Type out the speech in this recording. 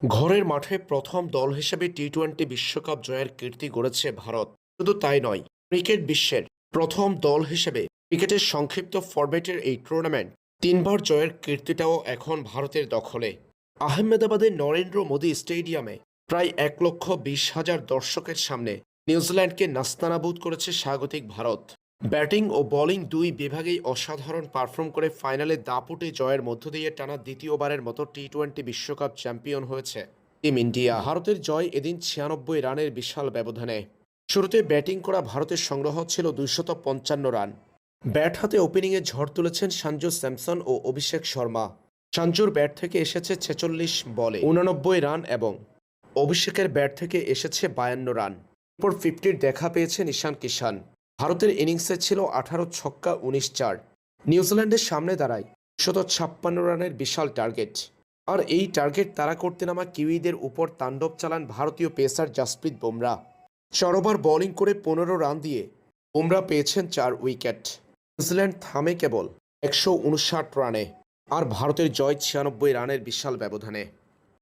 ঘরের মাঠে প্রথম দল হিসেবে টি-টোয়েন্টি বিশ্বকাপ জয়ের কীর্তি গড়েছে ভারত। শুধু তাই নয়, ক্রিকেট বিশ্বের প্রথম দল হিসেবে ক্রিকেটের সংক্ষিপ্ত ফরম্যাটের এই টুর্নামেন্ট তিনবার জয়ের কীর্তিটাও এখন ভারতের দখলে। আহমেদাবাদের নরেন্দ্র মোদী স্টেডিয়ামে প্রায় 1,20,000 দর্শকের সামনে নিউজিল্যান্ডকে নাস্তানাবুদ করেছে স্বাগতিক ভারত। ব্যাটিং ও বোলিং দুই বিভাগেই অসাধারণ পারফর্ম করে ফাইনালে দাপুটে জয়ের মধ্য দিয়ে টানা দ্বিতীয়বারের মতো টি-টোয়েন্টি বিশ্বকাপ চ্যাম্পিয়ন হয়েছে টিম ইন্ডিয়া। ভারতের জয় এদিন 96 রানের বিশাল ব্যবধানে। শুরুতে ব্যাটিং করা ভারতের সংগ্রহ ছিল 255 রান। ব্যাট হাতে ওপেনিংয়ে ঝড় তুলেছেন সঞ্জু স্যামসন ও অভিষেক শর্মা। সঞ্জুর ব্যাট থেকে এসেছে 46 বলে 89 রান এবং অভিষেকের ব্যাট থেকে এসেছে 52 রান। এরপর 50-র দেখা পেয়েছেন ঈশান কিষান। ভারতের ইনিংসে ছিল 18 ছক্কা 19 চার। নিউজিল্যান্ডের সামনে দাঁড়ায় 156 রানের বিশাল টার্গেট। আর এই টার্গেট তাড়া করতে নামা কিউইদের উপর তাণ্ডব চালান ভারতীয় pacer Jasprit Bumrah. 4 over bowling করে 15 রান দিয়ে বুমরা পেয়েছেন 4 উইকেট। নিউজিল্যান্ড থামে কেবল 159 রানে। আর ভারতের জয় 96 রানের বিশাল ব্যবধানে।